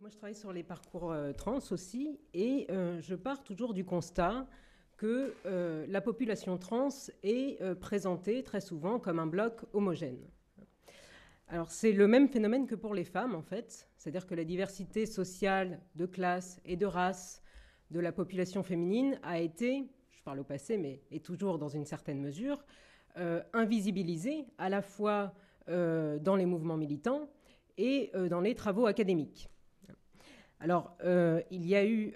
Moi, je travaille sur les parcours trans aussi, et je pars toujours du constat que la population trans est présentée très souvent comme un bloc homogène. Alors, c'est le même phénomène que pour les femmes, en fait, c'est-à-dire que la diversité sociale, de classe et de race de la population féminine a été, je parle au passé, mais est toujours dans une certaine mesure, invisibilisée à la fois dans les mouvements militants et dans les travaux académiques. Alors, il y a eu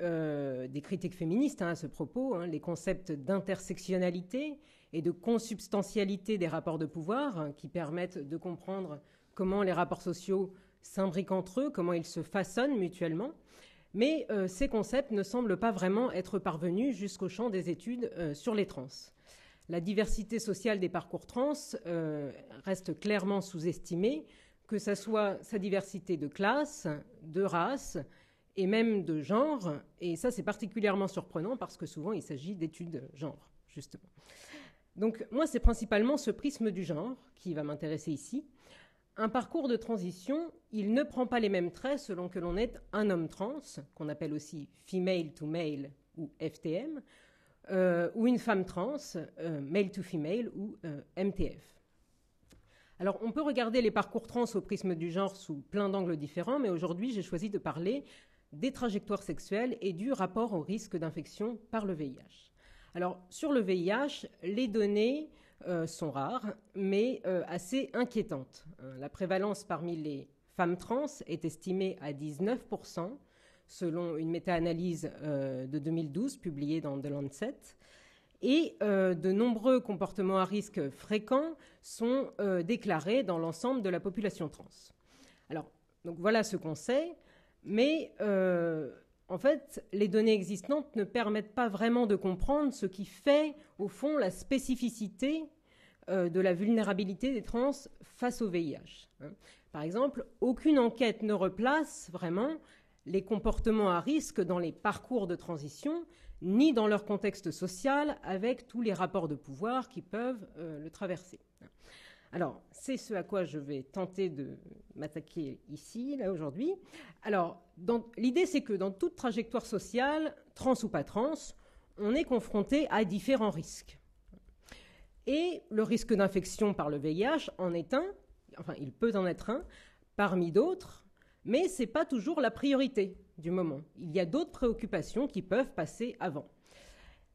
des critiques féministes à ce propos. Les concepts d'intersectionnalité et de consubstantialité des rapports de pouvoir qui permettent de comprendre comment les rapports sociaux s'imbriquent entre eux, comment ils se façonnent mutuellement. Mais ces concepts ne semblent pas vraiment être parvenus jusqu'au champ des études sur les trans. La diversité sociale des parcours trans reste clairement sous-estimée, que ce soit sa diversité de classe, de race et même de genre. Et ça, c'est particulièrement surprenant parce que souvent, il s'agit d'études genre, justement. Donc, moi, c'est principalement ce prisme du genre qui va m'intéresser ici. Un parcours de transition, il ne prend pas les mêmes traits selon que l'on est un homme trans, qu'on appelle aussi female to male ou FTM, ou une femme trans, male to female ou MTF. Alors, on peut regarder les parcours trans au prisme du genre sous plein d'angles différents, mais aujourd'hui, j'ai choisi de parler des trajectoires sexuelles et du rapport au risque d'infection par le VIH. Alors, sur le VIH, les données sont rares, mais assez inquiétantes. La prévalence parmi les femmes trans est estimée à 19%, selon une méta-analyse de 2012 publiée dans The Lancet. Et de nombreux comportements à risque fréquents sont déclarés dans l'ensemble de la population trans. Alors, donc voilà ce qu'on sait, mais en fait, les données existantes ne permettent pas vraiment de comprendre ce qui fait, au fond, la spécificité de la vulnérabilité des trans face au VIH. Par exemple, aucune enquête ne replace vraiment les comportements à risque dans les parcours de transition, ni dans leur contexte social, avec tous les rapports de pouvoir qui peuvent le traverser. Alors, c'est ce à quoi je vais tenter de m'attaquer ici, là, aujourd'hui. Alors, l'idée, c'est que dans toute trajectoire sociale, trans ou pas trans, on est confronté à différents risques. Et le risque d'infection par le VIH en est un, enfin, il peut en être un, parmi d'autres, mais ce n'est pas toujours la priorité du moment. Il y a d'autres préoccupations qui peuvent passer avant.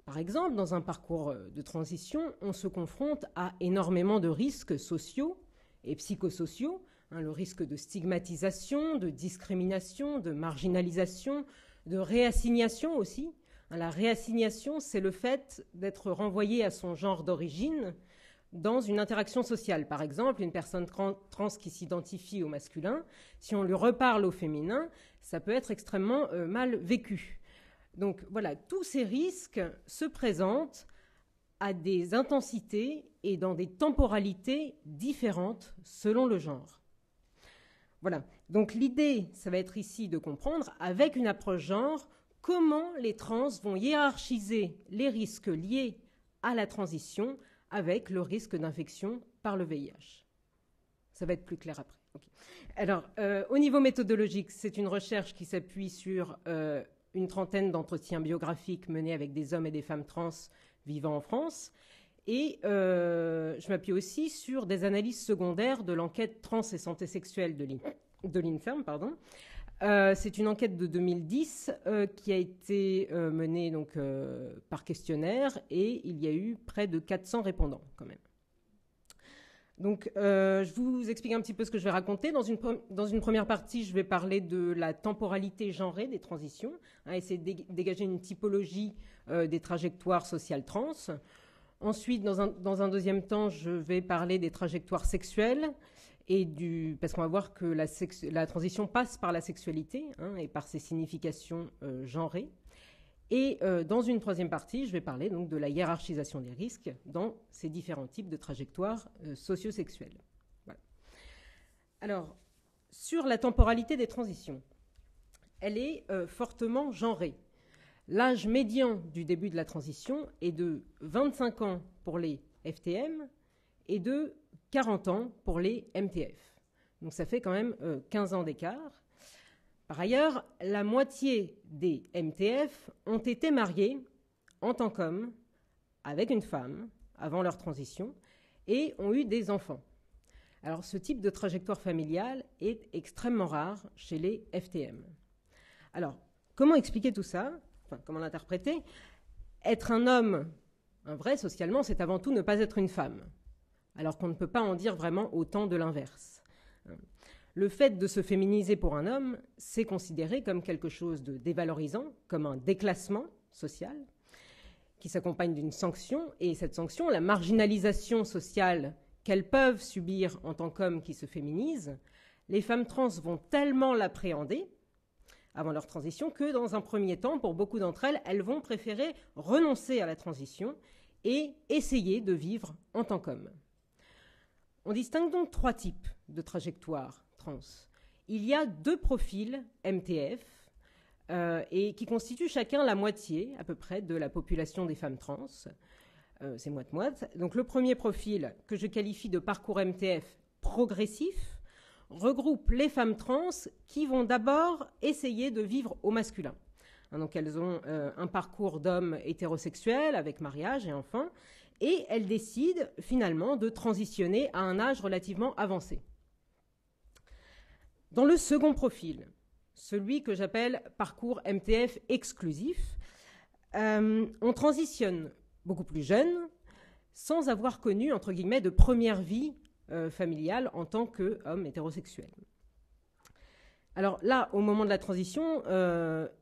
Par exemple, dans un parcours de transition, on se confronte à énormément de risques sociaux et psychosociaux, le risque de stigmatisation, de discrimination, de marginalisation, de réassignation aussi. La réassignation, c'est le fait d'être renvoyé à son genre d'origine dans une interaction sociale. Par exemple, une personne trans qui s'identifie au masculin, si on lui reparle au féminin, ça peut être extrêmement mal vécu. Donc voilà, tous ces risques se présentent à des intensités et dans des temporalités différentes selon le genre. Voilà, donc l'idée, ça va être ici de comprendre, avec une approche genre, comment les trans vont hiérarchiser les risques liés à la transition avec le risque d'infection par le VIH. Ça va être plus clair après. Okay. Alors, au niveau méthodologique, c'est une recherche qui s'appuie sur une trentaine d'entretiens biographiques menés avec des hommes et des femmes trans vivant en France. Et je m'appuie aussi sur des analyses secondaires de l'enquête trans et santé sexuelle de l'INSERM. C'est une enquête de 2010 qui a été menée donc, par questionnaire et il y a eu près de 400 répondants quand même. Donc, je vous explique un petit peu ce que je vais raconter. Dans une première partie, je vais parler de la temporalité genrée des transitions, essayer de dégager une typologie des trajectoires sociales trans. Ensuite, dans un deuxième temps, je vais parler des trajectoires sexuelles, parce qu'on va voir que la transition passe par la sexualité et par ses significations genrées. Et dans une troisième partie, je vais parler donc de la hiérarchisation des risques dans ces différents types de trajectoires socio-sexuelles. Voilà. Alors, sur la temporalité des transitions, elle est fortement genrée. L'âge médian du début de la transition est de 25 ans pour les FTM et de 40 ans pour les MTF. Donc ça fait quand même 15 ans d'écart. Par ailleurs, la moitié des MTF ont été mariés en tant qu'hommes avec une femme avant leur transition et ont eu des enfants. Alors ce type de trajectoire familiale est extrêmement rare chez les FTM. Alors, comment expliquer tout ça? Enfin, comment l'interpréter? Être un homme, un vrai socialement, c'est avant tout ne pas être une femme, alors qu'on ne peut pas en dire vraiment autant de l'inverse. Le fait de se féminiser pour un homme, c'est considéré comme quelque chose de dévalorisant, comme un déclassement social, qui s'accompagne d'une sanction, et cette sanction, la marginalisation sociale qu'elles peuvent subir en tant qu'hommes qui se féminisent, les femmes trans vont tellement l'appréhender avant leur transition que dans un premier temps, pour beaucoup d'entre elles, elles vont préférer renoncer à la transition et essayer de vivre en tant qu'hommes. On distingue donc 3 types de trajectoires trans. Il y a 2 profils MTF et qui constituent chacun la moitié à peu près de la population des femmes trans. C'est moite-moite. Donc le premier profil, que je qualifie de parcours MTF progressif, regroupe les femmes trans qui vont d'abord essayer de vivre au masculin. Donc elles ont un parcours d'hommes hétérosexuels avec mariage et enfants, et elles décident finalement de transitionner à un âge relativement avancé. Dans le second profil, celui que j'appelle parcours MTF exclusif, on transitionne beaucoup plus jeune, sans avoir connu, entre guillemets, de première vie familiale en tant qu'homme hétérosexuel. Alors là, au moment de la transition,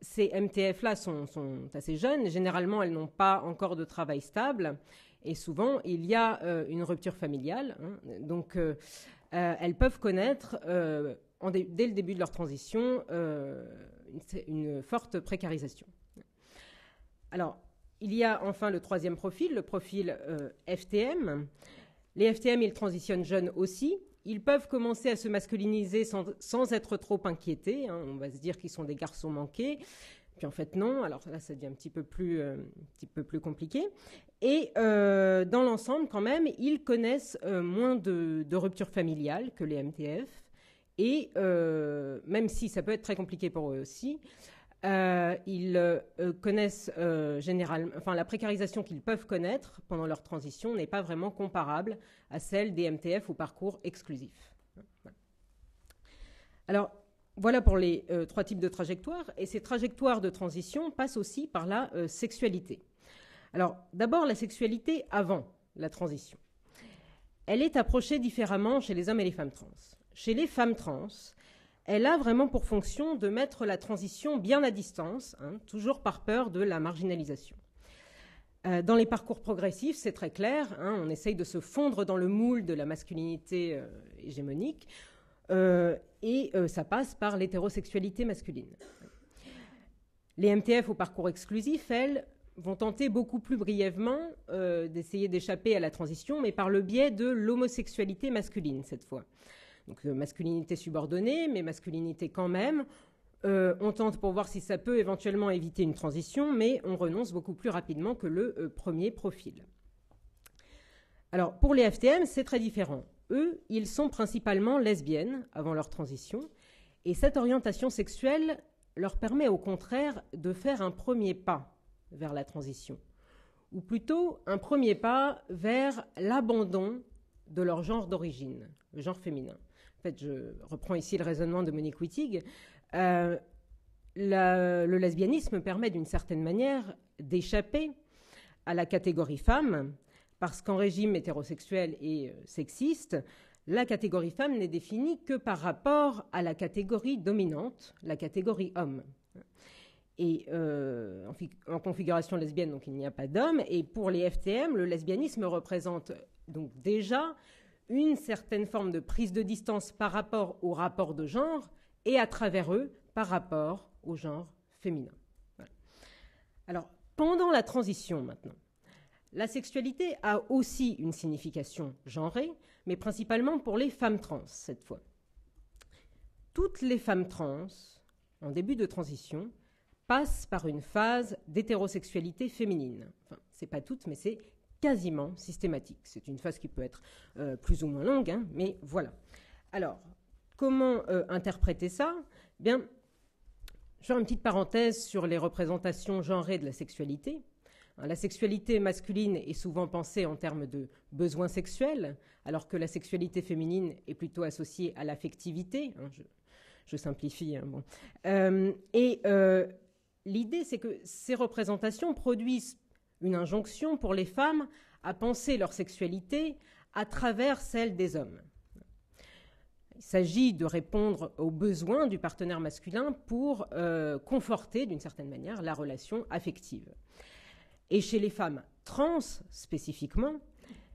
ces MTF-là sont assez jeunes. Généralement, elles n'ont pas encore de travail stable. Et souvent, il y a une rupture familiale. Donc, elles peuvent connaître, dès le début de leur transition, une forte précarisation. Alors, il y a enfin le troisième profil, le profil FTM. Les FTM, ils transitionnent jeunes aussi. Ils peuvent commencer à se masculiniser sans être trop inquiétés. On va se dire qu'ils sont des garçons manqués. Puis en fait, non. Alors là, ça devient un petit peu plus compliqué. Et dans l'ensemble, quand même, ils connaissent moins de ruptures familiales que les MTF. Et même si ça peut être très compliqué pour eux aussi, ils connaissent généralement, enfin la précarisation qu'ils peuvent connaître pendant leur transition n'est pas vraiment comparable à celle des MTF au parcours exclusif. Alors voilà pour les 3 types de trajectoires, et ces trajectoires de transition passent aussi par la sexualité. Alors d'abord la sexualité avant la transition. Elle est approchée différemment chez les hommes et les femmes trans. Chez les femmes trans, elle a vraiment pour fonction de mettre la transition bien à distance, toujours par peur de la marginalisation. Dans les parcours progressifs, c'est très clair, on essaye de se fondre dans le moule de la masculinité hégémonique, et ça passe par l'hétérosexualité masculine. Les MTF au parcours exclusif, elles, vont tenter beaucoup plus brièvement d'essayer d'échapper à la transition, mais par le biais de l'homosexualité masculine cette fois. Donc masculinité subordonnée, mais masculinité quand même. On tente pour voir si ça peut éventuellement éviter une transition, mais on renonce beaucoup plus rapidement que le premier profil. Alors pour les FTM, c'est très différent. Eux, ils sont principalement lesbiennes avant leur transition, et cette orientation sexuelle leur permet au contraire de faire un premier pas vers la transition, ou plutôt un premier pas vers l'abandon de leur genre d'origine, le genre féminin. En fait, je reprends ici le raisonnement de Monique Wittig. Le lesbianisme permet d'une certaine manière d'échapper à la catégorie femme, parce qu'en régime hétérosexuel et sexiste, la catégorie femme n'est définie que par rapport à la catégorie dominante, la catégorie homme. Et en configuration lesbienne, donc il n'y a pas d'homme. Et pour les FTM, le lesbianisme représente donc déjà une certaine forme de prise de distance par rapport au rapport de genre et à travers eux par rapport au genre féminin. Voilà. Alors, pendant la transition maintenant, la sexualité a aussi une signification genrée, mais principalement pour les femmes trans cette fois. Toutes les femmes trans, en début de transition, passent par une phase d'hétérosexualité féminine. Enfin, c'est pas toutes, mais c'est quasiment systématique. C'est une phase qui peut être plus ou moins longue, mais voilà. Alors, comment interpréter ça ? Bien, Je vais faire une petite parenthèse sur les représentations genrées de la sexualité. La sexualité masculine est souvent pensée en termes de besoins sexuels, alors que la sexualité féminine est plutôt associée à l'affectivité. Je simplifie. L'idée, c'est que ces représentations produisent une injonction pour les femmes à penser leur sexualité à travers celle des hommes. Il s'agit de répondre aux besoins du partenaire masculin pour conforter, d'une certaine manière, la relation affective. Et chez les femmes trans, spécifiquement,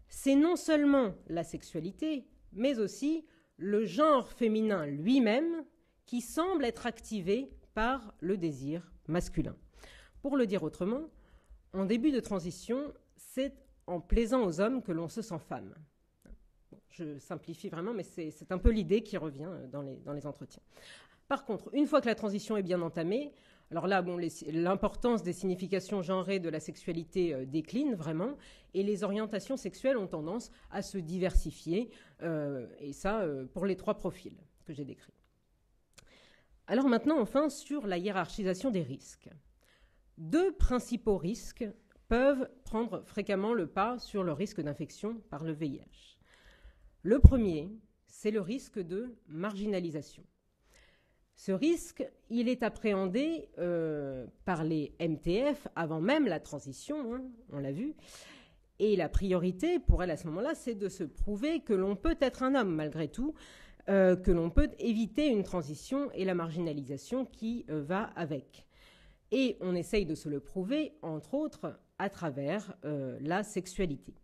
c'est non seulement la sexualité, mais aussi le genre féminin lui-même qui semble être activé par le désir masculin. Pour le dire autrement, en début de transition, c'est en plaisant aux hommes que l'on se sent femme. Bon, je simplifie vraiment, mais c'est un peu l'idée qui revient dans les entretiens. Par contre, une fois que la transition est bien entamée, alors là, bon, l'importance des significations genrées de la sexualité décline vraiment, et les orientations sexuelles ont tendance à se diversifier, et ça pour les 3 profils que j'ai décrits. Alors maintenant, enfin, sur la hiérarchisation des risques. 2 principaux risques peuvent prendre fréquemment le pas sur le risque d'infection par le VIH. Le premier, c'est le risque de marginalisation. Ce risque, il est appréhendé par les MTF avant même la transition, hein, on l'a vu. Et la priorité pour elle à ce moment-là, c'est de se prouver que l'on peut être un homme malgré tout, que l'on peut éviter une transition et la marginalisation qui va avec. Et on essaye de se le prouver, entre autres, à travers la sexualité.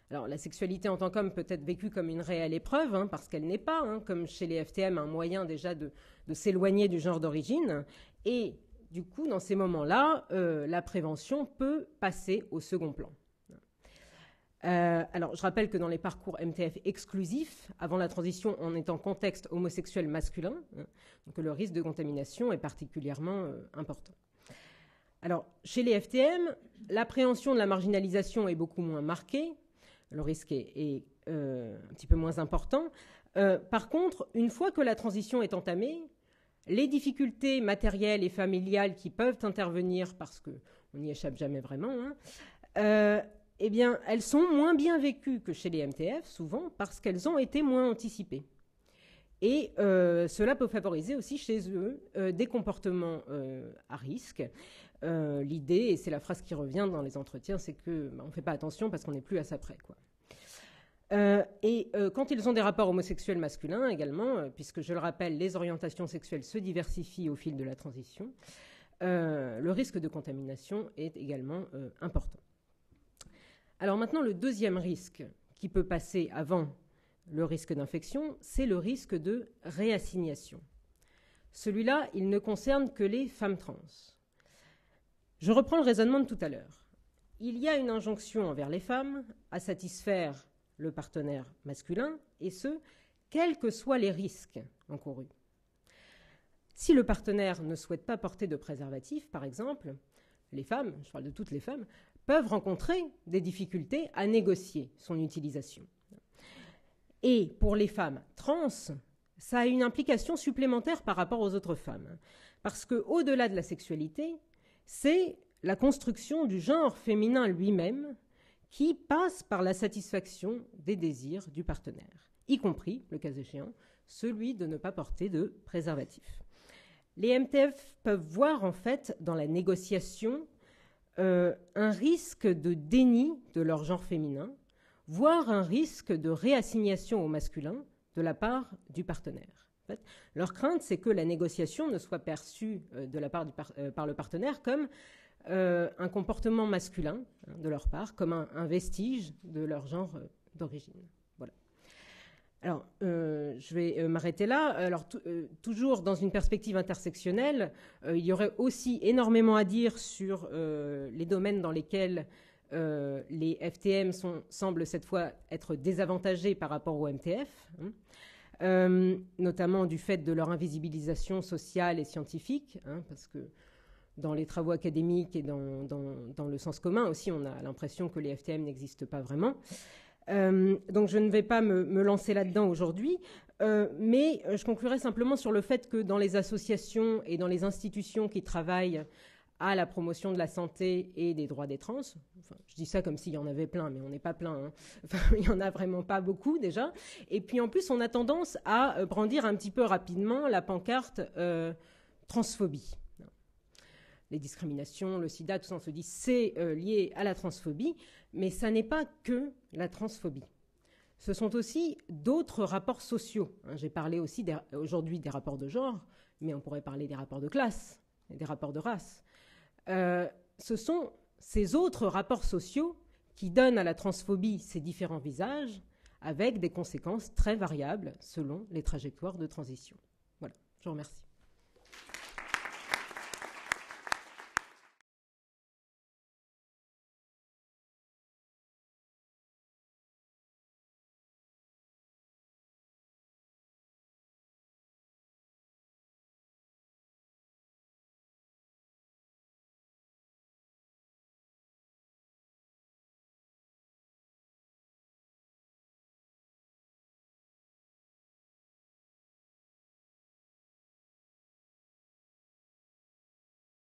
Alors, la sexualité en tant qu'homme peut être vécue comme une réelle épreuve, hein, parce qu'elle n'est pas, hein, comme chez les FTM, un moyen déjà de s'éloigner du genre d'origine. Et du coup, dans ces moments-là, la prévention peut passer au second plan. Alors, je rappelle que dans les parcours MTF exclusifs, avant la transition, on est en contexte homosexuel masculin, hein, donc le risque de contamination est particulièrement important. Alors, chez les FTM, l'appréhension de la marginalisation est beaucoup moins marquée. Le risque est un petit peu moins important. Par contre, une fois que la transition est entamée, les difficultés matérielles et familiales qui peuvent intervenir, parce qu'on n'y échappe jamais vraiment, hein, eh bien, elles sont moins bien vécues que chez les MTF, souvent, parce qu'elles ont été moins anticipées. Et cela peut favoriser aussi chez eux des comportements à risque. L'idée, et c'est la phrase qui revient dans les entretiens, c'est qu'on ne fait pas attention parce qu'on n'est plus à ça près, quoi. Quand ils ont des rapports homosexuels masculins également, puisque je le rappelle, les orientations sexuelles se diversifient au fil de la transition, le risque de contamination est également important. Alors maintenant, le deuxième risque qui peut passer avant le risque d'infection, c'est le risque de réassignation. Celui-là, il ne concerne que les femmes trans. Je reprends le raisonnement de tout à l'heure. Il y a une injonction envers les femmes à satisfaire le partenaire masculin, et ce, quels que soient les risques encourus. Si le partenaire ne souhaite pas porter de préservatif, par exemple, les femmes, je parle de toutes les femmes, peuvent rencontrer des difficultés à négocier son utilisation. Et pour les femmes trans, ça a une implication supplémentaire par rapport aux autres femmes. Parce qu'au-delà de la sexualité, c'est la construction du genre féminin lui-même qui passe par la satisfaction des désirs du partenaire, y compris, le cas échéant, celui de ne pas porter de préservatif. Les MTF peuvent voir en fait dans la négociation un risque de déni de leur genre féminin, voire un risque de réassignation au masculin de la part du partenaire. En fait, leur crainte, c'est que la négociation ne soit perçue par le partenaire comme un comportement masculin, hein, de leur part, comme un vestige de leur genre d'origine. Voilà. Alors, je vais m'arrêter là. Alors, toujours dans une perspective intersectionnelle, il y aurait aussi énormément à dire sur les domaines dans lesquels les FTM semblent cette fois être désavantagés par rapport aux MTF, hein, notamment du fait de leur invisibilisation sociale et scientifique, hein, parce que dans les travaux académiques et dans le sens commun aussi, on a l'impression que les FTM n'existent pas vraiment. Donc je ne vais pas me lancer là-dedans aujourd'hui, mais je conclurai simplement sur le fait que dans les associations et dans les institutions qui travaillent à la promotion de la santé et des droits des trans, enfin, je dis ça comme s'il y en avait plein, mais on n'est pas plein, hein. Enfin, il n'y en a vraiment pas beaucoup déjà. Et puis en plus, on a tendance à brandir un petit peu rapidement la pancarte transphobie. Les discriminations, le sida, tout ça, on se dit c'est lié à la transphobie, mais ça n'est pas que la transphobie. Ce sont aussi d'autres rapports sociaux. J'ai parlé aussi aujourd'hui des rapports de genre, mais on pourrait parler des rapports de classe, des rapports de race. Ce sont ces autres rapports sociaux qui donnent à la transphobie ces différents visages, avec des conséquences très variables selon les trajectoires de transition. Voilà, je vous remercie.